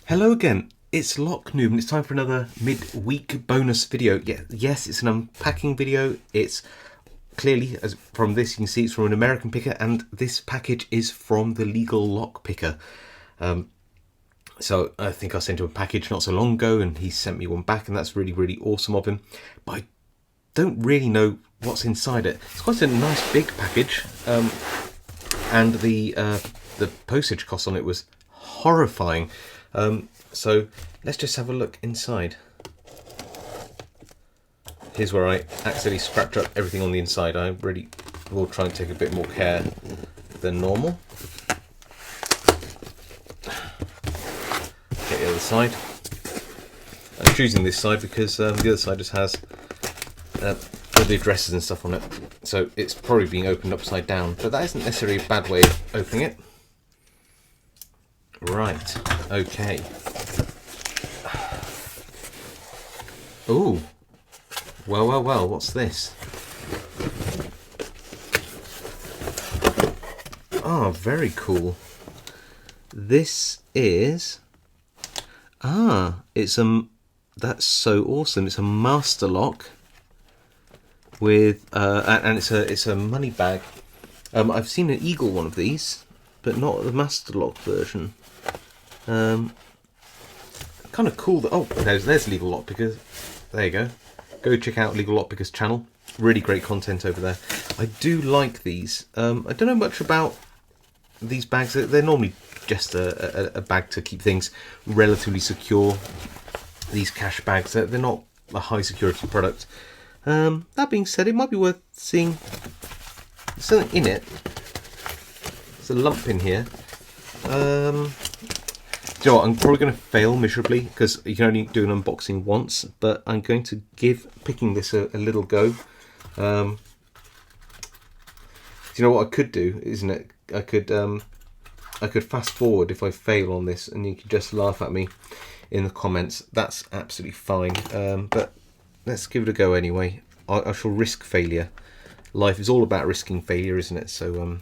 Hello again, it's Noob and it's time for another mid-week bonus video. Yes, it's an unpacking video. It's clearly, as from this you can see, it's from an American picker, and this package is from the legal lock picker. So I think I sent him a package not so long ago and he sent me one back, and that's really awesome of him. But I don't really know what's inside it. It's quite a nice big package, and the postage cost on it was horrifying. So let's just have a look inside. Here's where I accidentally scratched up everything on the inside. I really will try and take a bit more care than normal. Get the other side. I'm choosing this side because the other side just has all the addresses and stuff on it. So it's probably being opened upside down, but that isn't necessarily a bad way of opening it. Right, okay. Ooh. Well, what's this? Oh, very cool. This is... it's that's so awesome. It's a master lock with, and it's a money bag. I've seen an Eagle one of these, but not the master lock version. Kind of cool that, oh, there's Legal Lock Picker. There you go. Go check out Legal Lock Picker's channel. Really great content over there. I do like these. I don't know much about these bags. They're normally just a bag to keep things relatively secure. These cash bags, they're not a high security product. That being said, it might be worth seeing something in it. There's a lump in here. You know what, I'm probably going to fail miserably because you can only do an unboxing once, but I'm going to give picking this a little go. Do you know what I could do, isn't it? I could fast forward if I fail on this, and you could just laugh at me in the comments. That's absolutely fine. But let's give it a go anyway. I shall risk failure. Life is all about risking failure, isn't it? So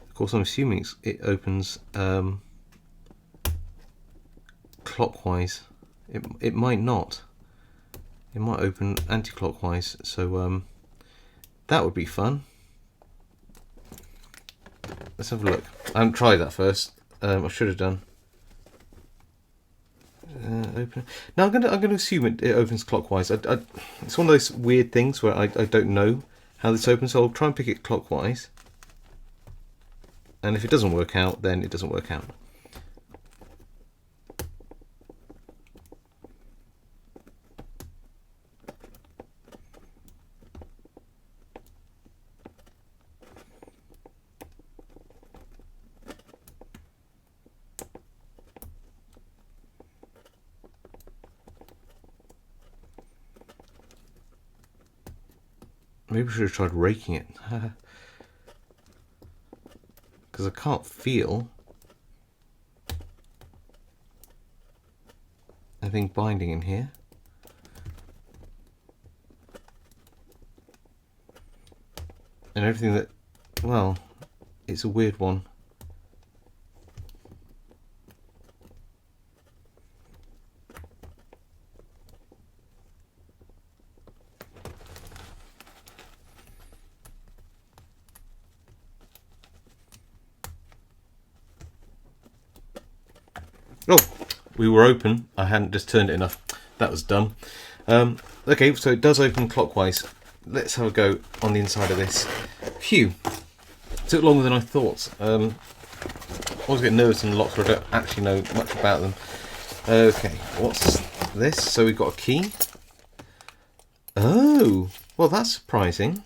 of course, I'm assuming it opens clockwise. It might not. It might open anti-clockwise, so that would be fun. Let's have a look. I haven't tried that first. I should have done. Open. Now I'm gonna assume it opens clockwise. It's one of those weird things where I don't know how this opens, so I'll try and pick it clockwise. And if it doesn't work out, then it doesn't work out. Maybe I should have tried raking it. Because I can't feel anything binding in here. And everything that, well, it's a weird one. Oh, we were open. I hadn't just turned it enough. That was dumb. Okay, so it does open clockwise. Let's have a go on the inside of this. Phew. Took longer than I thought. I always get nervous in locks where I don't actually know much about them. Okay, what's this? So we've got a key. Oh, well that's surprising.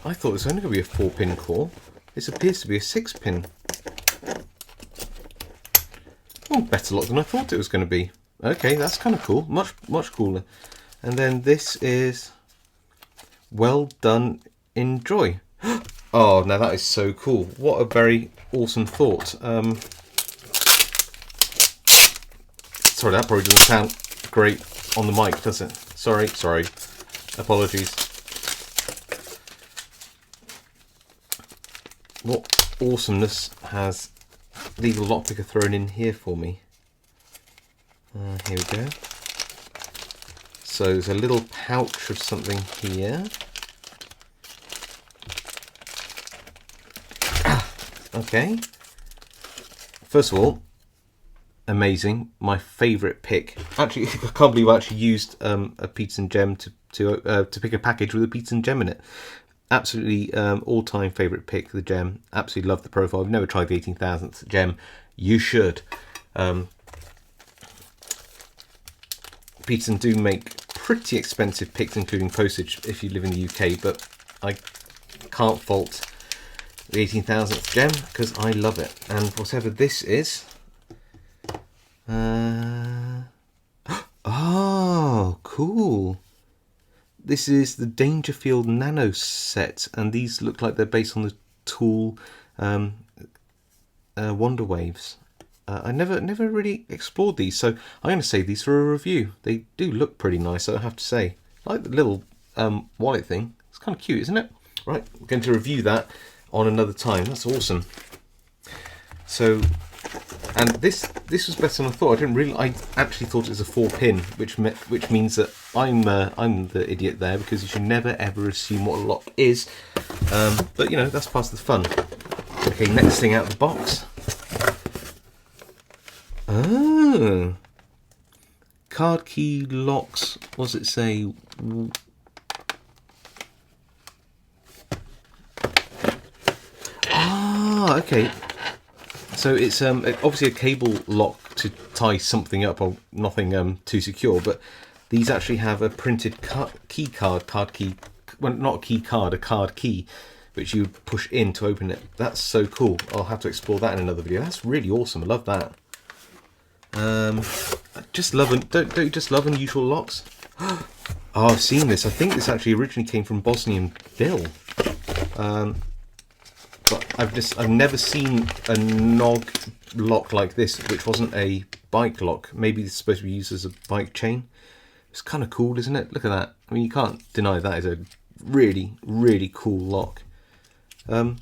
I thought it was only going to be a 4-pin core. This appears to be a 6-pin. Oh, better lock than I thought it was going to be. Okay, that's kind of cool. Much cooler. And then this is well done, enjoy. Oh, now that is so cool. What a very awesome thought. Sorry, that probably doesn't sound great on the mic, does it? Sorry. Apologies. What awesomeness has legal lockpicker thrown in here for me. Here we go. So there's a little pouch of something here. Okay. First of all, amazing. My favourite pick. Actually, I can't believe I actually used a Peterson gem to pick a package with a Peterson gem in it. Absolutely all-time favourite pick, the gem. Absolutely love the profile. I've never tried the 18,000th gem. You should. Peterson do make pretty expensive picks, including postage, if you live in the UK, but I can't fault the 18,000th gem because I love it. And whatever this is... oh, cool. This is the Dangerfield Nano set, and these look like they're based on the Tool Wonder Waves. I never really explored these, so I'm going to save these for a review. They do look pretty nice, I have to say. I like the little wallet thing. It's kind of cute, isn't it? Right, I'm going to review that on another time. That's awesome. So, and this was better than I thought. I actually thought it was a 4-pin, which means that I'm the idiot there, because you should never ever assume what a lock is. But you know, that's part of the fun. Okay, next thing out of the box. Oh, card key locks. What does it say? Ah, okay. So it's obviously a cable lock to tie something up, or nothing too secure. But these actually have a printed key card, well, not a key card, a card key, which you push in to open it. That's so cool. I'll have to explore that in another video. That's really awesome. I love that. I just love don't you just love unusual locks? Oh, I've seen this. I think this actually originally came from Bosnian Bill. But I've never seen a Nog lock like this, which wasn't a bike lock. Maybe it's supposed to be used as a bike chain. It's kind of cool, isn't it? Look at that. I mean, you can't deny that is a really, really cool lock. The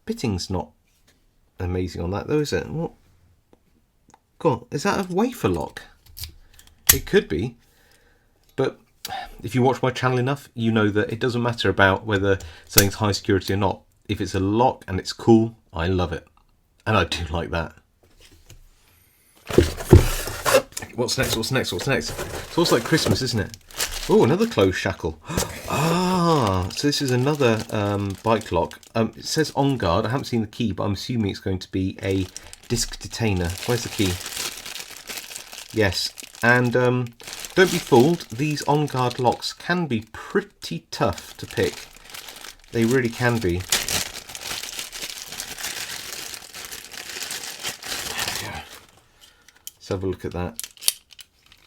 bitting's not amazing on that though, is it? What? God, is that a wafer lock? It could be, but if you watch my channel enough, you know that it doesn't matter about whether something's high security or not. If it's a lock and it's cool, I love it. And I do like that. What's next? What's next? What's next? It's almost like Christmas, isn't it? Oh, another closed shackle. Ah, so this is another bike lock. It says on guard. I haven't seen the key, but I'm assuming it's going to be a disc detainer. Where's the key? Yes. And don't be fooled. These on guard locks can be pretty tough to pick. They really can be. Let's have a look at that.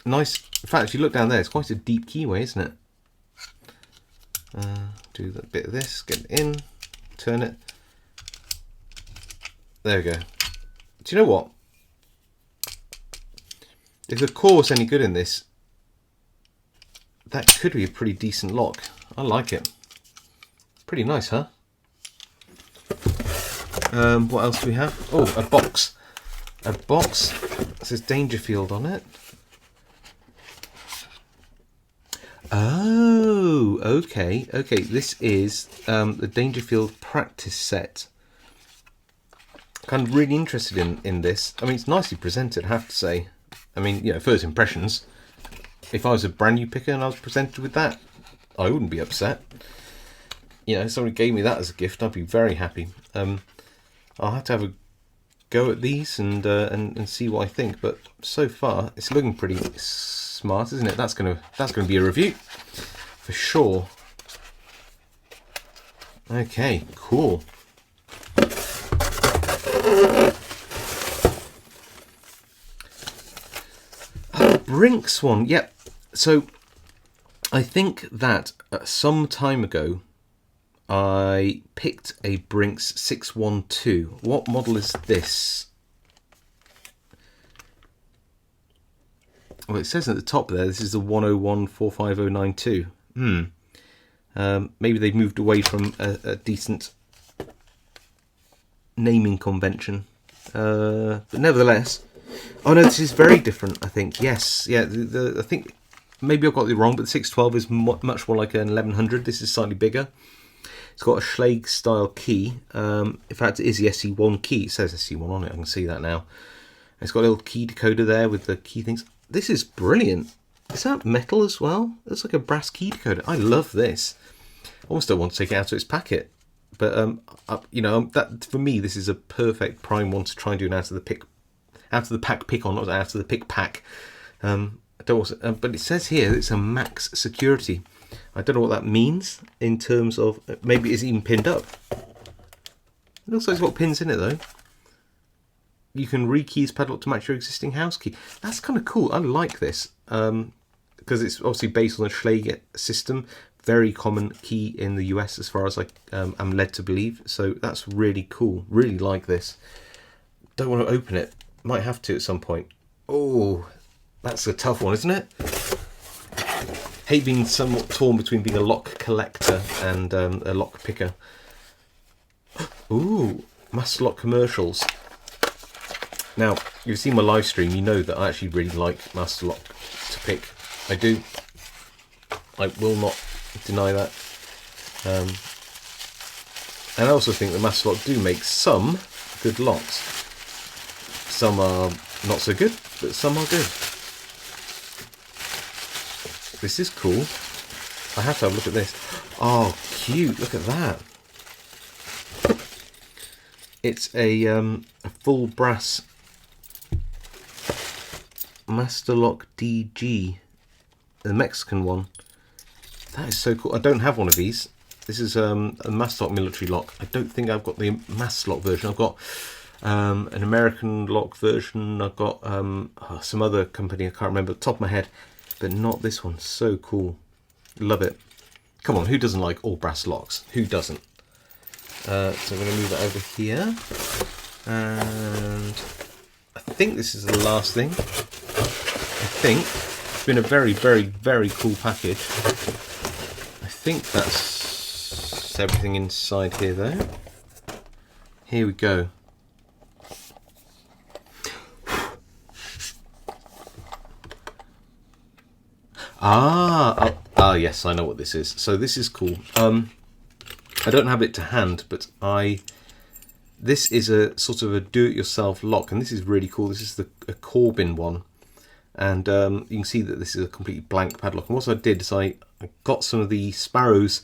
Nice. In fact, if you look down there, it's quite a deep keyway, isn't it? Do a bit of this, get it in, turn it. There we go. Do you know what? If the core's any good in this, that could be a pretty decent lock. I like it. Pretty nice, huh? What else do we have? Oh, a box. A box. It says Dangerfield on it. Oh, okay. Okay, this is the Dangerfield practice set. Kind of really interested in this. I mean, it's nicely presented, I have to say. I mean, you know, first impressions. If I was a brand new picker and I was presented with that, I wouldn't be upset. You know, if somebody gave me that as a gift, I'd be very happy. I'll have to have a go at these and see what I think. But so far, it's looking pretty smart, isn't it? That's gonna be a review for sure. Okay, cool. Brinks one, yep. So I think that some time ago I picked a Brinks 612. What model is this? Well, it says at the top there, this is the 101-45092. Maybe they've moved away from a decent naming convention. But nevertheless, oh no, this is very different. I think yes, yeah. I think maybe I've got it wrong, but the 612 is much more like an 1100. This is slightly bigger. It's got a Schlage style key. In fact, it is the SC1 key. It says SC1 on it. I can see that now. It's got a little key decoder there with the key things. This is brilliant. Is that metal as well? It's like a brass key decoder. I love this. I almost don't want to take it out of its packet. But you know, that for me, this is a perfect prime one to try and do an out of the pack pick on, not out of the pick pack. I don't also, but it says here it's a max security. I don't know what that means in terms of maybe it's even pinned up. It looks like it's got pins in it though. You can rekey his padlock to match your existing house key. That's kind of cool. I like this because it's obviously based on a Schlage system. Very common key in the US as far as I'm led to believe. So that's really cool. Really like this. Don't want to open it. Might have to at some point. Oh, that's a tough one, isn't it? Hate being somewhat torn between being a lock collector and a lock picker. Ooh, Master Lock commercials. Now, you've seen my live stream, you know that I actually really like Master Lock to pick. I do. I will not deny that. And I also think that Master Lock do make some good locks. Some are not so good, but some are good. This is cool. I have to have a look at this. Oh, cute! Look at that. It's a full brass Master Lock DG, the Mexican one. That is so cool. I don't have one of these. This is a Master Lock military lock. I don't think I've got the Master Lock version. I've got an American lock version. I've got some other company. I can't remember at the top of my head. But not this one. So cool. Love it. Come on, who doesn't like all brass locks? Who doesn't? So I'm going to move that over here. And I think this is the last thing. I think it's been a very, very, very cool package. I think that's everything inside here though. Here we go. Yes, I know what this is. So this is cool. I don't have it to hand, but this is a sort of a do-it-yourself lock, and this is really cool. This is a Corbin one, and you can see that this is a completely blank padlock. And what I did is I got some of the Sparrow's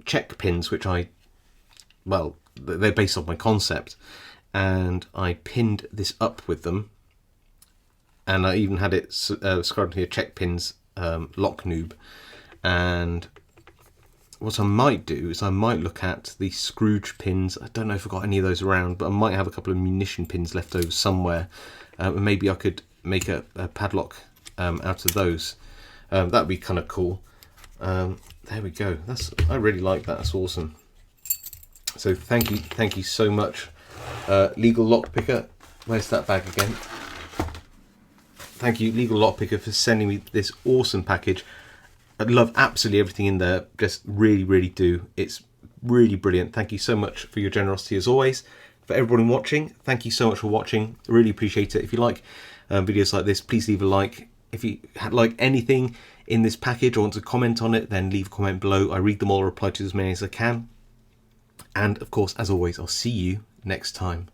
check pins, which well, they're based on my concept, and I pinned this up with them. And I even had it scribed here, check pins, lock noob. And what I might do is I might look at the Scrooge pins. I don't know if I've got any of those around, but I might have a couple of munition pins left over somewhere. And maybe I could make a padlock out of those. That'd be kind of cool. There we go. I really like that. That's awesome. So thank you so much, Legal Lockpicker. Where's that bag again? Thank you, Legal Lockpicker, for sending me this awesome package. I love absolutely everything in there. Just really, really do. It's really brilliant. Thank you so much for your generosity as always. For everyone watching, thank you so much for watching. I really appreciate it. If you like videos like this, please leave a like. If you like anything in this package or want to comment on it, then leave a comment below. I read them all, reply to as many as I can. And of course, as always, I'll see you next time.